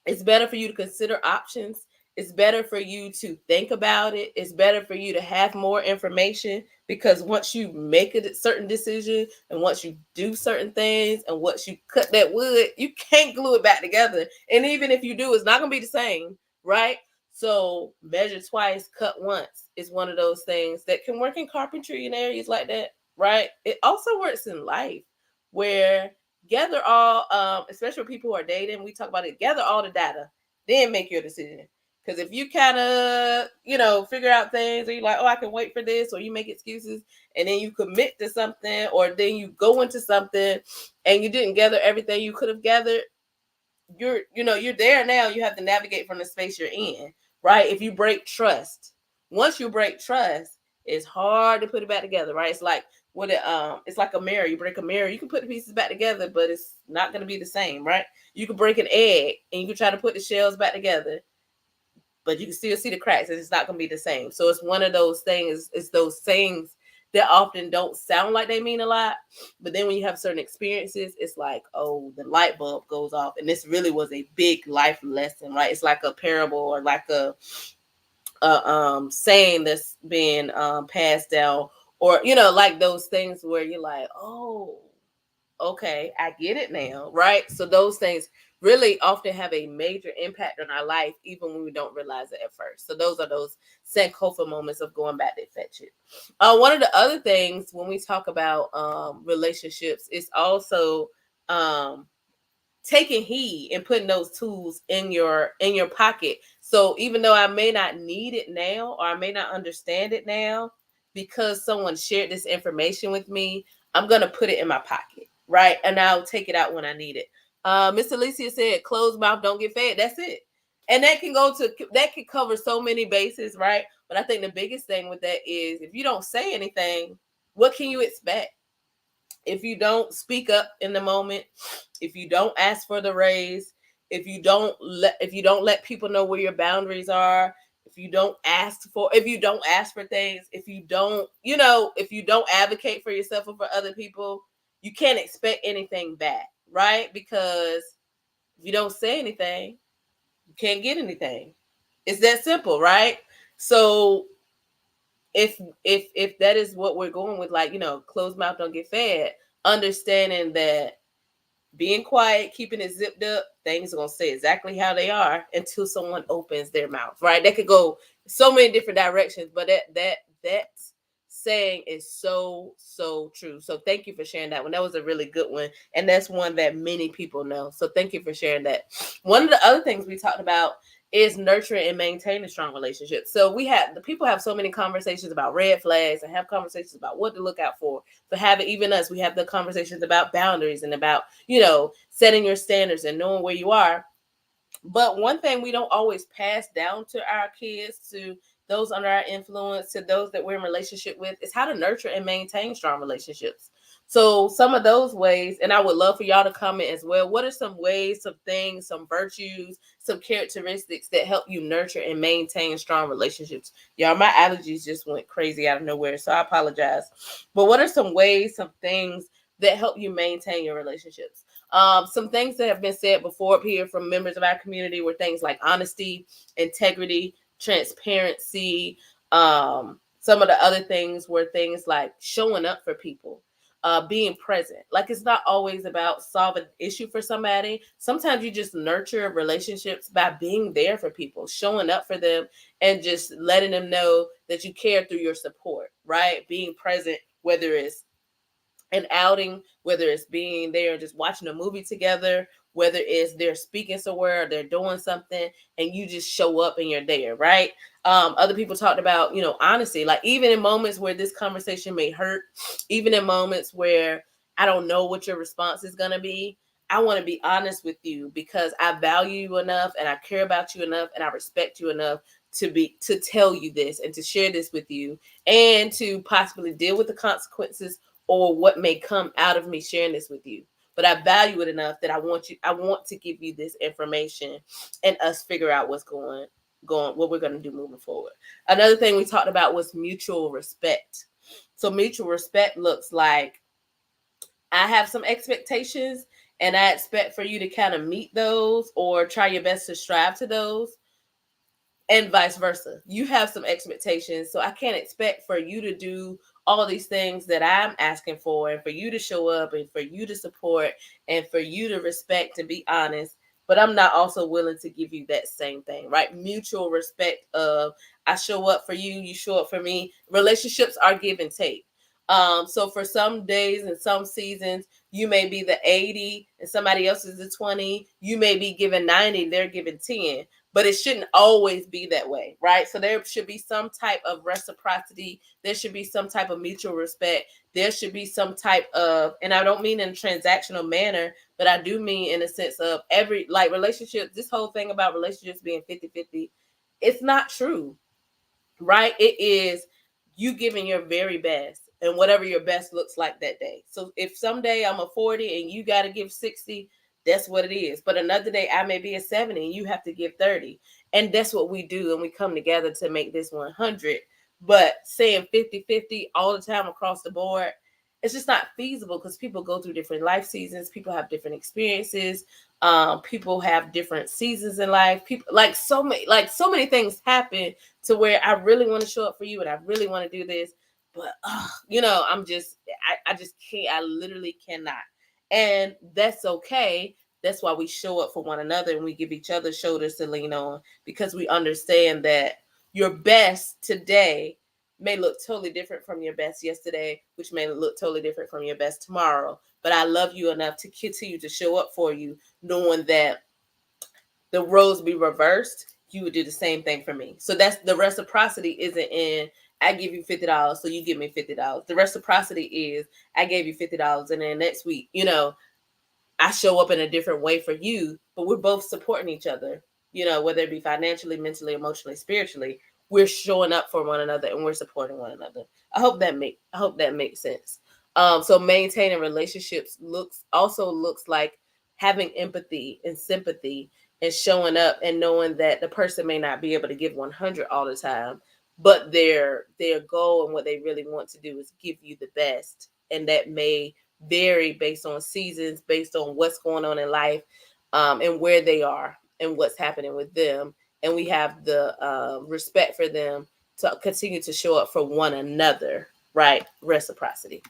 it's better for you to consider options. It's better for you to think about it. It's better for you to have more information, because once you make a certain decision and once you do certain things and once you cut that wood, you can't glue it back together. And even if you do, it's not going to be the same, right? So measure twice, cut once is one of those things that can work in carpentry and areas like that, right? It also works in life, where gather all, especially for people who are dating, we talk about it, gather all the data, then make your decision. Because if you kind of, figure out things, or you're like, oh, I can wait for this, or you make excuses, and then you commit to something, or then you go into something and you didn't gather everything you could have gathered, you're there now. You have to navigate from the space you're in, right? If you break trust, once you break trust, it's hard to put it back together, right? It's like it's like a mirror. You break a mirror, you can put the pieces back together, but it's not going to be the same, right? You can break an egg and you can try to put the shells back together, but you can still see the cracks, and it's not going to be the same. So it's one of those things. It's those things that often don't sound like they mean a lot, but then when you have certain experiences, it's like, oh, the light bulb goes off, and this really was a big life lesson, right? It's like a parable, or like a saying that's been passed down, or like those things where you're like, oh, okay, I get it now, right? So those things really often have a major impact on our life, even when we don't realize it at first. So those are those Sankofa moments of going back to fetch it. One of the other things when we talk about relationships is also um, taking heed and putting those tools in your pocket. So even though I may not need it now, or I may not understand it now, because someone shared this information with me, I'm gonna put it in my pocket, right? And I'll take it out when I need it. Miss Alicia said, "Closed mouth don't get fed." That's it. And that can cover so many bases, right? But I think the biggest thing with that is, if you don't say anything, what can you expect? If you don't speak up in the moment, if you don't ask for the raise, if you don't let people know where your boundaries are, if you don't ask for things, if you don't advocate for yourself or for other people, you can't expect anything back, right? Because if you don't say anything, you can't get anything. It's that simple, right? So if that is what we're going with, like, closed mouth don't get fed, understanding that being quiet, keeping it zipped up, things are gonna stay exactly how they are until someone opens their mouth, right? That could go so many different directions, but that saying is so true. So thank you for sharing that one. That was a really good one, and that's one that many people know. So thank you for sharing that. One of the other things we talked about is nurturing and maintaining strong relationships. So the people have so many conversations about red flags and have conversations about what to look out for. But even us, we have the conversations about boundaries and about, setting your standards and knowing where you are. But one thing we don't always pass down to our kids, to those under our influence, to those that we're in relationship with, is how to nurture and maintain strong relationships. So some of those ways, and I would love for y'all to comment as well. What are some ways, some things, some virtues, some characteristics that help you nurture and maintain strong relationships? Y'all, my allergies just went crazy out of nowhere, so I apologize. But what are some ways, some things that help you maintain your relationships? Some things that have been said before up here from members of our community were things like honesty, integrity, transparency. Some of the other things were things like showing up for people. being present. Like, it's not always about solving an issue for somebody. Sometimes you just nurture relationships by being there for people, showing up for them, and just letting them know that you care through your support, right? Being present, whether it's an outing, whether it's being there and just watching a movie together, whether it's they're speaking somewhere or they're doing something, and you just show up and you're there, right? Other people talked about, honesty, like even in moments where this conversation may hurt, even in moments where I don't know what your response is going to be, I want to be honest with you because I value you enough and I care about you enough and I respect you enough to tell you this and to share this with you and to possibly deal with the consequences or what may come out of me sharing this with you. But I value it enough that I want to give you this information and us figure out what's what we're going to do moving forward. Another thing we talked about was mutual respect. So mutual respect looks like I have some expectations and I expect for you to kind of meet those or try your best to strive to those, and vice versa. You have some expectations, so I can't expect for you to do all these things that I'm asking for, and for you to show up, and for you to support, and for you to respect and be honest. But I'm not also willing to give you that same thing, right? Mutual respect of I show up for you, you show up for me. Relationships are give and take. So for some days and some seasons, you may be the 80 and somebody else is the 20. You may be giving 90, they're giving 10. But it shouldn't always be that way, right? So there should be some type of reciprocity. There should be some type of mutual respect. There should be some type of, and I don't mean in a transactional manner, but I do mean in a sense of relationships, this whole thing about relationships being 50-50, it's not true, right? It is you giving your very best and whatever your best looks like that day. So if someday I'm a 40 and you got to give 60, that's what it is. But another day I may be a 70 and you have to give 30. And that's what we do. And we come together to make this 100. But saying 50-50 all the time across the board, it's just not feasible because people go through different life seasons. People have different experiences. People have different seasons in life. People so many things happen to where I really want to show up for you and I really want to do this. But I just can't. I literally cannot. And that's okay. That's why we show up for one another and we give each other shoulders to lean on, because we understand that your best today may look totally different from your best yesterday, which may look totally different from your best tomorrow. But I love you enough to continue to show up for you, knowing that the roles be reversed, you would do the same thing for me. So that's the reciprocity isn't in I give you $50, so you give me $50. The reciprocity is I gave you $50 and then next week, I show up in a different way for you, but we're both supporting each other, whether it be financially, mentally, emotionally, spiritually, we're showing up for one another and we're supporting one another. I hope that makes sense. So maintaining relationships looks like having empathy and sympathy and showing up and knowing that the person may not be able to give 100 all the time, but their goal and what they really want to do is give you the best, and that may vary based on seasons, based on what's going on in life, and where they are and what's happening with them. And we have the respect for them to continue to show up for one another, right? Reciprocity.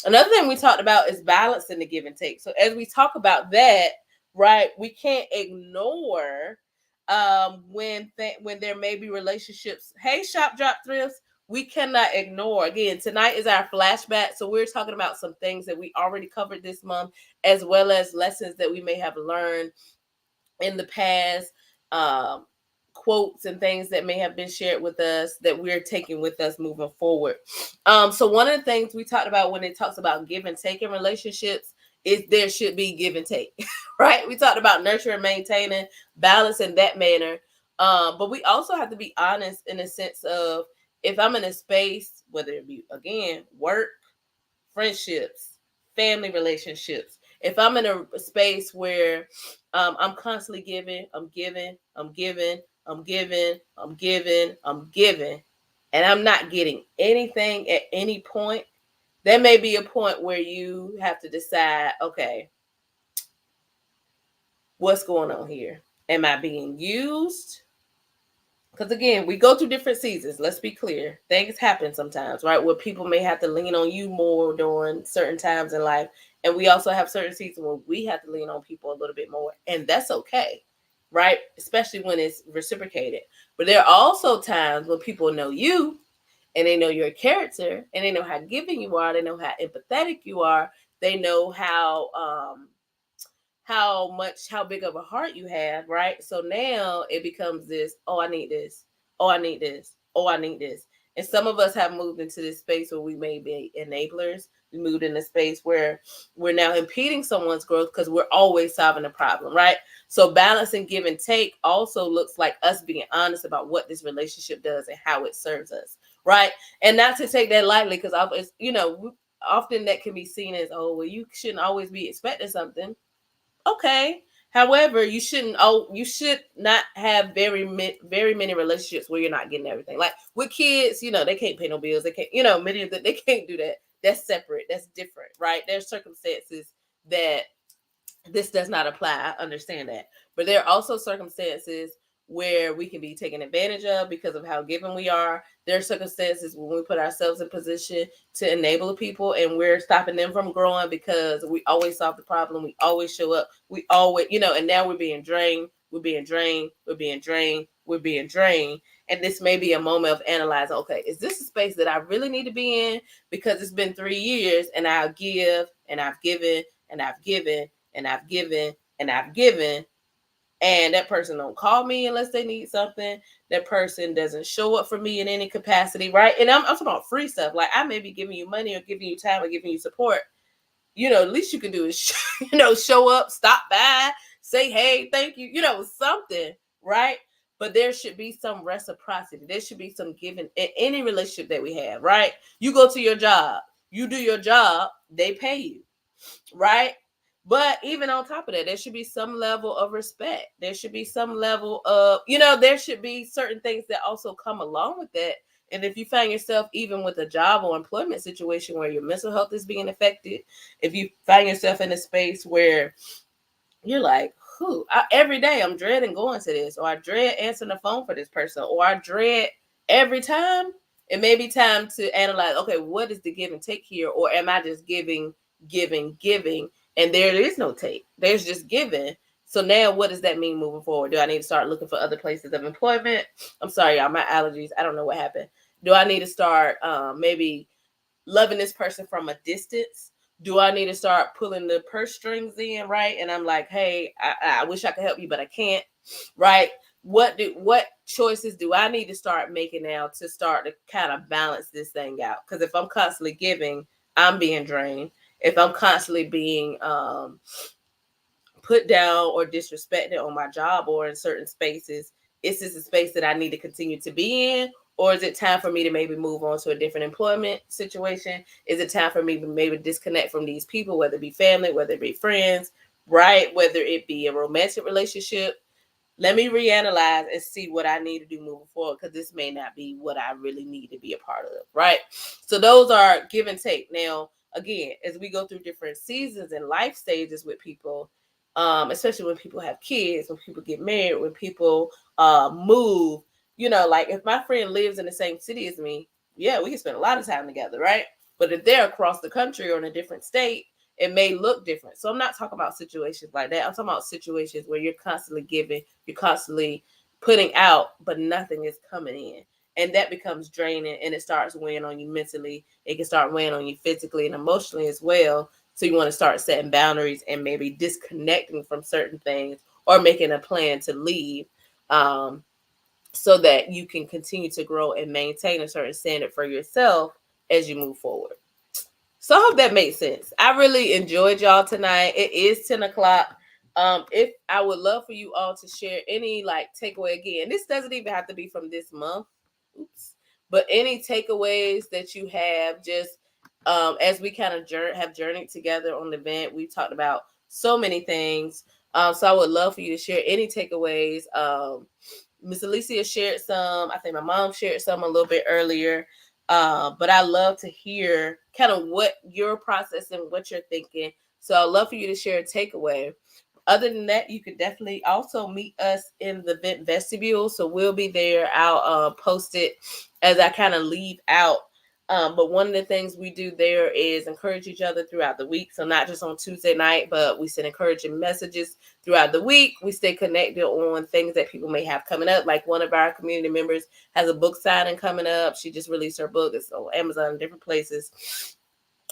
Another thing we talked about is balancing the give and take. So as we talk about that, right, we can't ignore when there may be relationships. Hey, Shop Drop Thrifts, we cannot ignore. Again, tonight is our flashback. So we're talking about some things that we already covered this month, as well as lessons that we may have learned in the past, quotes and things that may have been shared with us that we're taking with us moving forward. So one of the things we talked about when it talks about give and take in relationships is there should be give and take, right? We talked about nurturing, maintaining, balance in that manner. But we also have to be honest in the sense of if I'm in a space, whether it be, again, work, friendships, family relationships, if I'm in a space where I'm constantly giving, I'm giving, I'm giving, I'm giving, I'm giving, I'm giving, and I'm not getting anything at any point, there may be a point where you have to decide, okay, what's going on here? Am I being used? Because again, we go through different seasons. Let's be clear. Things happen sometimes, right? Where people may have to lean on you more during certain times in life. And we also have certain seasons where we have to lean on people a little bit more. And that's okay, right? Especially when it's reciprocated. But there are also times when people know you and they know your character and they know how giving you are. They know how empathetic you are. They know how big of a heart you have, right? So now it becomes this, oh, I need this. Oh, I need this. Oh, I need this. And some of us have moved into this space where we may be enablers. We moved in a space where we're now impeding someone's growth because we're always solving a problem, right? So balancing give and take also looks like us being honest about what this relationship does and how it serves us, right? And not to take that lightly, because often that can be seen as, oh, well, you shouldn't always be expecting something. Okay. However, you should not have very many relationships where you're not getting everything. Like with kids, they can't pay no bills. They can't, many of them, they can't do that. That's separate. That's different, right? There's circumstances that this does not apply. I understand that. But there are also circumstances where we can be taken advantage of because of how given we are. There are circumstances when we put ourselves in position to enable people and we're stopping them from growing because we always solve the problem. We always show up. We always, and now we're being drained. We're being drained. We're being drained. We're being drained. And this may be a moment of analyzing, okay, is this a space that I really need to be in? Because it's been 3 years and I'll give and I've given and I've given and I've given and I've given, and that person don't call me unless they need something. That person doesn't show up for me in any capacity, right? And I'm talking about free stuff. Like I may be giving you money or giving you time or giving you support. At least you can do is, show up, stop by, say, hey, thank you, something, right? But there should be some reciprocity. There should be some giving in any relationship that we have, right? You go to your job, you do your job, they pay you, right? But even on top of that, there should be some level of respect. There should be some level of, there should be certain things that also come along with that. And if you find yourself even with a job or employment situation where your mental health is being affected, if you find yourself in a space where you're like, every day I'm dreading going to this, or I dread answering the phone for this person, or I dread every time, it may be time to analyze, okay, what is the give and take here? Or am I just giving, giving, and there is no take? There's just giving. So now what does that mean moving forward? Do I need to start looking for other places of employment? I'm sorry, y'all, my allergies. I don't know what happened. Do I need to start maybe loving this person from a distance? Do I need to start pulling the purse strings in, right? And I'm like, hey, I wish I could help you, but I can't, right? What choices do I need to start making now to start to kind of balance this thing out? Because if I'm constantly giving, I'm being drained. If I'm constantly being put down or disrespected on my job or in certain spaces, is this a space that I need to continue to be in? Or is it time for me to maybe move on to a different employment situation? Is it time for me to maybe disconnect from these people, whether it be family, whether it be friends, right? Whether it be a romantic relationship? Let me reanalyze and see what I need to do moving forward, because this may not be what I really need to be a part of, right? So those are give and take. Now, again, as we go through different seasons and life stages with people, especially when people have kids, when people get married, when people move, like if my friend lives in the same city as me, yeah, we can spend a lot of time together, right? But if they're across the country or in a different state, it may look different. So I'm not talking about situations like that. I'm talking about situations where you're constantly giving, you're constantly putting out, but nothing is coming in. And that becomes draining, and it starts weighing on you mentally. It can start weighing on you physically and emotionally as well. So you want to start setting boundaries and maybe disconnecting from certain things or making a plan to leave, so that you can continue to grow and maintain a certain standard for yourself as you move forward. So I hope that makes sense. I really enjoyed y'all tonight. It is 10 o'clock. If I would love for you all to share any takeaway. Again, this doesn't even have to be from this month. Oops. But any takeaways that you have, just as we kind of have journeyed together on the event. We talked about so many things. So I would love for you to share any takeaways. Miss Alicia shared some. I think my mom shared some a little bit earlier. But I love to hear kind of what you're processing, what you're thinking. So I'd love for you to share a takeaway. Other than that, you could definitely also meet us in the vent vestibule. So we'll be there. I'll post it as I kind of leave out. But one of the things we do there is encourage each other throughout the week. So not just on Tuesday night, but we send encouraging messages throughout the week. We stay connected on things that people may have coming up. Like one of our community members has a book signing coming up. She just released her book. It's on Amazon and different places.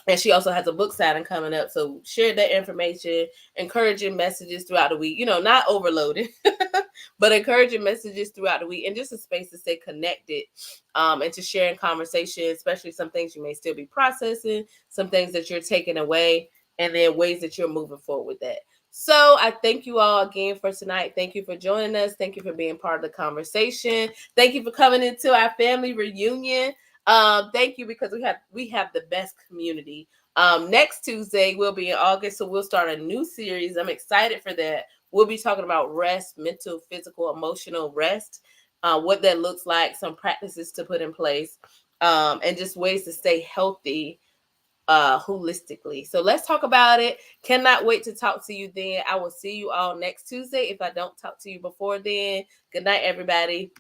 And she also has a book signing coming up. So share that information, encouraging messages throughout the week, not overloaded, but encouraging messages throughout the week, and just a space to stay connected, and to share in conversation, especially some things you may still be processing, some things that you're taking away, and then ways that you're moving forward with that. So I thank you all again for tonight. Thank you for joining us. Thank you for being part of the conversation. Thank you for coming into our family reunion. Thank you, because we have the best community. Next Tuesday we'll be in August, so we'll start a new series. I'm excited for that. We'll be talking about rest, mental, physical, emotional rest, what that looks like, some practices to put in place, and just ways to stay healthy holistically. So let's talk about it. Cannot wait to talk to you then. I will see you all next Tuesday if I don't talk to you before then. Good night, everybody.